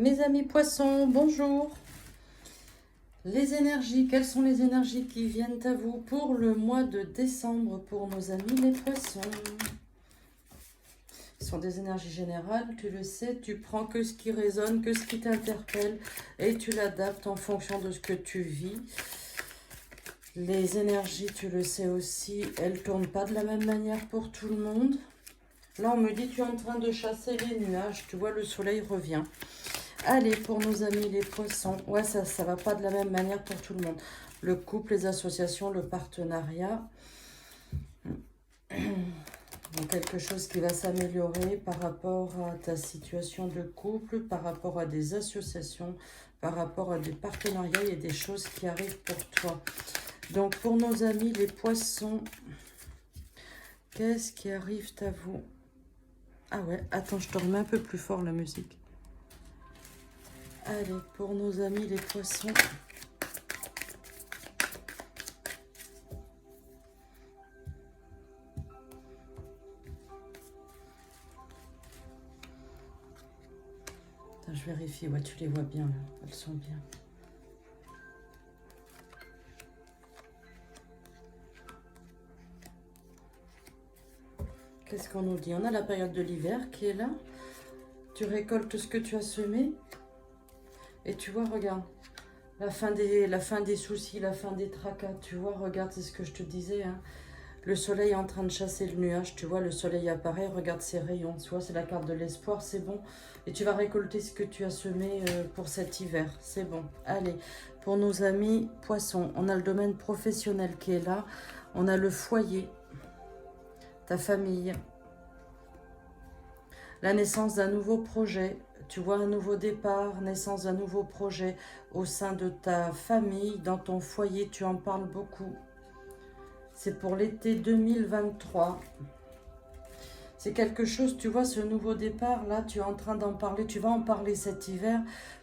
Mes amis poissons, bonjour. Les énergies, quelles sont les énergies qui viennent à vous pour le mois de décembre pour nos amis les poissons? Ce sont des énergies générales, tu le sais, tu prends que ce qui résonne, que ce qui t'interpelle et tu l'adaptes en fonction de ce que tu vis. Les énergies, tu le sais aussi, elles ne tournent pas de la même manière pour tout le monde. Là, on me dit tu es en train de chasser les nuages, tu vois, le soleil revient. Allez, pour nos amis les poissons, ouais, ça va pas de la même manière pour tout le monde. Le couple, les associations, le partenariat. Donc, quelque chose qui va s'améliorer par rapport à ta situation de couple, par rapport à des associations, par rapport à des partenariats. Il y a des choses qui arrivent pour toi. Donc, pour nos amis les poissons, qu'est-ce qui arrive à vous? Ah ouais, attends, je te remets un peu plus fort la musique. Allez, pour nos amis les poissons. Attends, je vérifie, ouais, tu les vois bien là, elles sont bien. Qu'est-ce qu'on nous dit? On a la période de l'hiver qui est là. Tu récoltes ce que tu as semé. Et tu vois, regarde, la fin des soucis, la fin des tracas. Tu vois, regarde, c'est ce que je te disais. Hein. Le soleil est en train de chasser le nuage. Tu vois, le soleil apparaît, regarde ses rayons. Tu vois, c'est la carte de l'espoir, c'est bon. Et tu vas récolter ce que tu as semé pour cet hiver. C'est bon. Allez, pour nos amis poissons, on a le domaine professionnel qui est là. On a le foyer, ta famille, la naissance d'un nouveau projet. Tu vois un nouveau départ, naissance d'un nouveau projet au sein de ta famille, dans ton foyer, tu en parles beaucoup. C'est pour l'été 2023. C'est quelque chose, tu vois, ce nouveau départ, là, tu es en train d'en parler, tu vas en parler cet hiver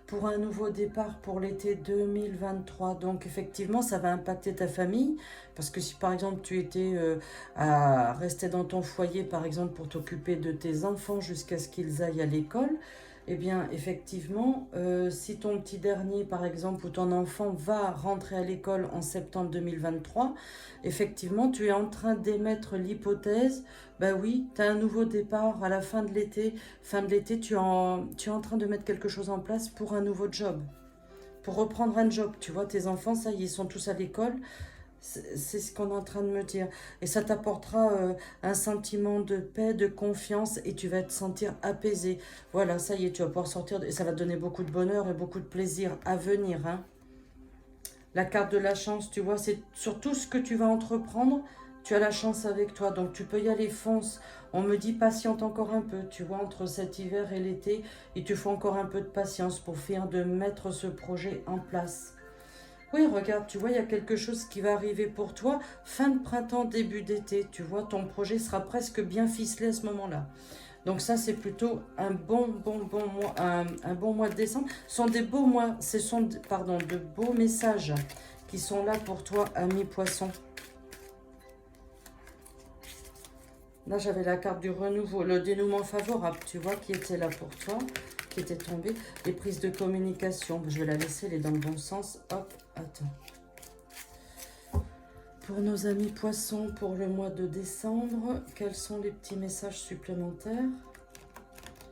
pour un nouveau départ pour l'été 2023. Donc, effectivement, ça va impacter ta famille, parce que si, par exemple, tu étais à rester dans ton foyer, par exemple, pour t'occuper de tes enfants jusqu'à ce qu'ils aillent à l'école, eh bien, effectivement, si ton petit dernier, par exemple, ou ton enfant va rentrer à l'école en septembre 2023, effectivement, tu es en train d'émettre l'hypothèse, bah oui, tu as un nouveau départ à la fin de l'été. Fin de l'été, tu es en train de mettre quelque chose en place pour un nouveau job, pour reprendre un job. Tu vois, tes enfants, ça y est, ils sont tous à l'école. C'est ce qu'on est en train de me dire. Et ça t'apportera un sentiment de paix, de confiance et tu vas te sentir apaisé. Voilà, ça y est, tu vas pouvoir sortir et ça va te donner beaucoup de bonheur et beaucoup de plaisir à venir. Hein. La carte de la chance, tu vois, c'est sur tout ce que tu vas entreprendre, tu as la chance avec toi. Donc tu peux y aller, fonce. On me dit patiente encore un peu, tu vois, entre cet hiver et l'été. Il te faut encore un peu de patience pour finir de mettre ce projet en place. Oui, regarde, tu vois, il y a quelque chose qui va arriver pour toi. Fin de printemps, début d'été, tu vois, ton projet sera presque bien ficelé à ce moment-là. Donc ça, c'est plutôt un bon mois, un bon mois de décembre. Ce sont des beaux mois, pardon, de beaux messages qui sont là pour toi, ami poisson. Là, j'avais la carte du renouveau, le dénouement favorable, tu vois, qui était là pour toi, qui était tombée. Les prises de communication, je vais la laisser, elle est dans le bon sens. Hop, attends. Pour nos amis poissons, pour le mois de décembre, quels sont les petits messages supplémentaires?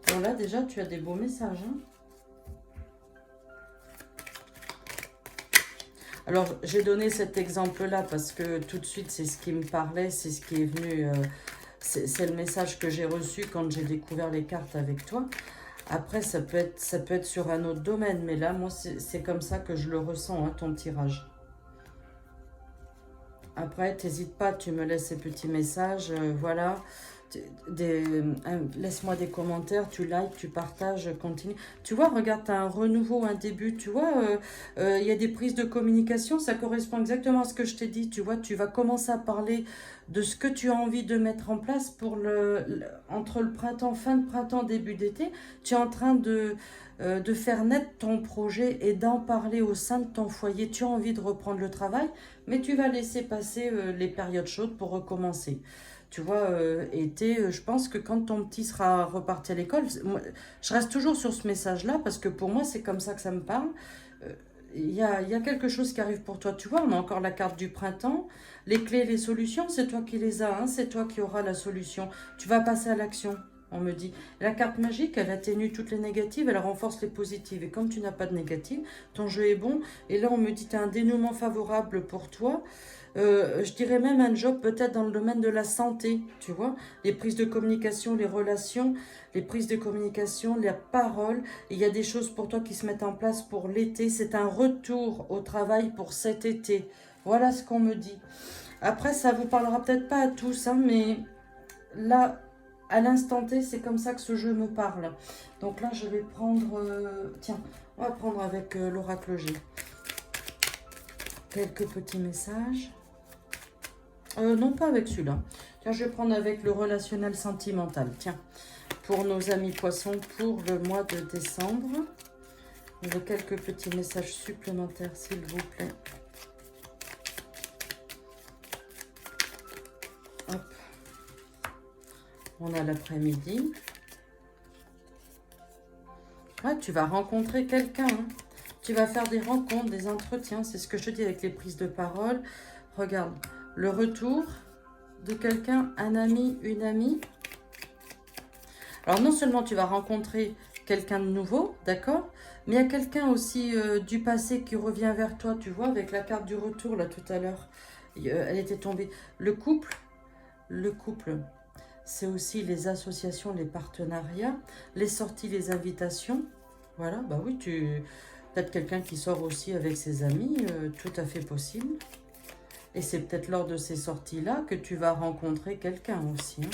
Bon, là, déjà, tu as des beaux messages. Hein. Alors, j'ai donné cet exemple-là parce que tout de suite, c'est ce qui me parlait, c'est ce qui est venu... c'est le message que j'ai reçu quand j'ai découvert les cartes avec toi. Après, ça peut être sur un autre domaine, mais là, moi, c'est comme ça que je le ressens, hein, ton tirage. Après, t'hésites pas, tu me laisses ces petits messages, voilà. Laisse-moi des commentaires, tu likes, tu partages, continue. Tu vois, regarde, tu as un renouveau, un début, tu vois, il y a des prises de communication, ça correspond exactement à ce que je t'ai dit, tu vois, tu vas commencer à parler de ce que tu as envie de mettre en place pour entre le printemps, fin de printemps, début d'été, tu es en train de faire naître ton projet et d'en parler au sein de ton foyer. Tu as envie de reprendre le travail, mais tu vas laisser passer les périodes chaudes pour recommencer. Tu vois, je pense que quand ton petit sera reparti à l'école, je reste toujours sur ce message-là parce que pour moi, c'est comme ça que ça me parle. Euh, il y a quelque chose qui arrive pour toi. Tu vois, on a encore la carte du printemps. Les clés, les solutions, c'est toi qui les as, hein, c'est toi qui auras la solution. Tu vas passer à l'action, on me dit. La carte magique, elle atténue toutes les négatives, elle renforce les positives. Et comme tu n'as pas de négatives, ton jeu est bon. Et là, on me dit, tu as un dénouement favorable pour toi. Je dirais même un job peut-être dans le domaine de la santé, tu vois. Les prises de communication, les relations, les prises de communication, la parole. Il y a des choses pour toi qui se mettent en place pour l'été. C'est un retour au travail pour cet été. Voilà ce qu'on me dit. Après, ça vous parlera peut-être pas à tous, hein, mais là, à l'instant T, c'est comme ça que ce jeu me parle. Donc là, je vais prendre... tiens, on va prendre avec l'oracle G. Quelques petits messages. Non, pas avec celui-là. Tiens, je vais prendre avec le relationnel sentimental. Tiens, pour nos amis poissons, pour le mois de décembre. Il y a quelques petits messages supplémentaires, s'il vous plaît. Hop. On a l'après-midi. Ouais, tu vas rencontrer quelqu'un. Hein. Tu vas faire des rencontres, des entretiens. C'est ce que je te dis avec les prises de parole. Regarde, le retour de quelqu'un, un ami, une amie. Alors, non seulement tu vas rencontrer quelqu'un de nouveau, d'accord? Mais il y a quelqu'un aussi du passé qui revient vers toi, tu vois, avec la carte du retour, là, tout à l'heure. Elle était tombée. Le couple, c'est aussi les associations, les partenariats, les sorties, les invitations. Voilà, bah oui, peut-être quelqu'un qui sort aussi avec ses amis, tout à fait possible. Et c'est peut-être lors de ces sorties-là que tu vas rencontrer quelqu'un aussi. Hein.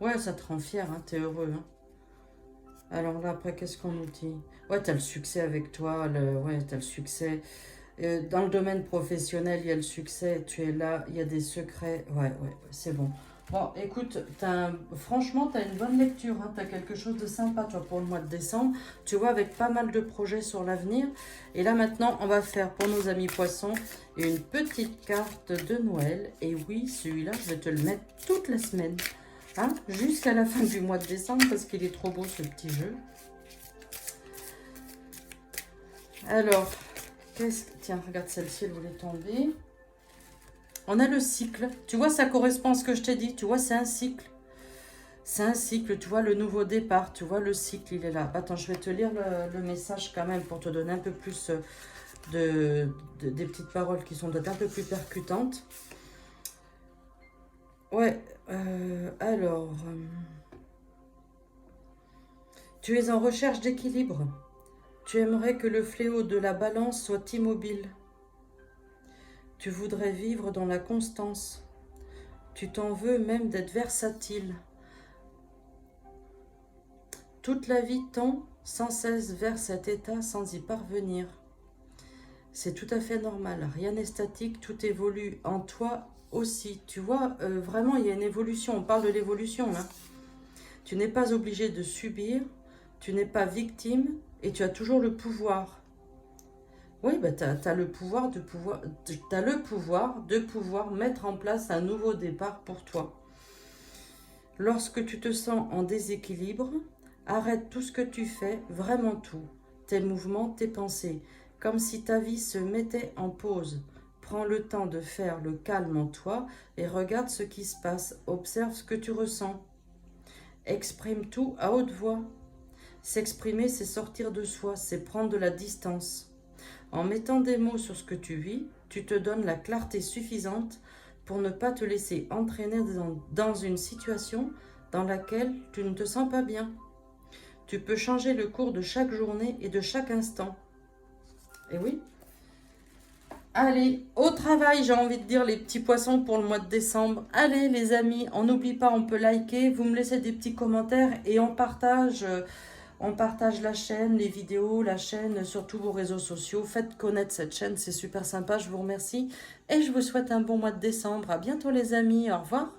Ouais, ça te rend fier, hein, t'es heureux. Hein. Alors là, après, qu'est-ce qu'on nous dit? Ouais, t'as le succès avec toi, ouais, t'as le succès. Dans le domaine professionnel, il y a le succès, tu es là, il y a des secrets. Ouais, c'est bon. Bon, écoute, franchement, tu as une bonne lecture. Hein, tu as quelque chose de sympa, toi, pour le mois de décembre. Tu vois, avec pas mal de projets sur l'avenir. Et là, maintenant, on va faire pour nos amis poissons une petite carte de Noël. Et oui, celui-là, je vais te le mettre toute la semaine. Hein, jusqu'à la fin du mois de décembre, parce qu'il est trop beau, ce petit jeu. Alors... Tiens, regarde celle-ci, elle voulait tomber. On a le cycle. Tu vois, ça correspond à ce que je t'ai dit. Tu vois, c'est un cycle. C'est un cycle, tu vois, le nouveau départ. Tu vois, le cycle, il est là. Attends, je vais te lire le message quand même pour te donner un peu plus des petites paroles qui sont peut-être un peu plus percutantes. Ouais, alors... tu es en recherche d'équilibre. Tu aimerais que le fléau de la balance soit immobile. Tu voudrais vivre dans la constance. Tu t'en veux même d'être versatile. Toute la vie tend sans cesse vers cet état sans y parvenir. C'est tout à fait normal. Rien n'est statique, tout évolue en toi aussi. Tu vois, vraiment, il y a une évolution. On parle de l'évolution, là. Tu n'es pas obligé de subir. Tu n'es pas victime. Et tu as toujours le pouvoir. Oui, bah, tu as le pouvoir de pouvoir mettre en place un nouveau départ pour toi. Lorsque tu te sens en déséquilibre, arrête tout ce que tu fais, vraiment tout. Tes mouvements, tes pensées, comme si ta vie se mettait en pause. Prends le temps de faire le calme en toi et regarde ce qui se passe. Observe ce que tu ressens. Exprime tout à haute voix. S'exprimer, c'est sortir de soi, c'est prendre de la distance. En mettant des mots sur ce que tu vis, tu te donnes la clarté suffisante pour ne pas te laisser entraîner dans une situation dans laquelle tu ne te sens pas bien. Tu peux changer le cours de chaque journée et de chaque instant. Et oui. Allez, au travail, j'ai envie de dire, les petits poissons pour le mois de décembre. Allez, les amis, on n'oublie pas, on peut liker, vous me laissez des petits commentaires et on partage la chaîne, les vidéos, la chaîne sur tous vos réseaux sociaux. Faites connaître cette chaîne, c'est super sympa, je vous remercie. Et je vous souhaite un bon mois de décembre. À bientôt les amis, au revoir.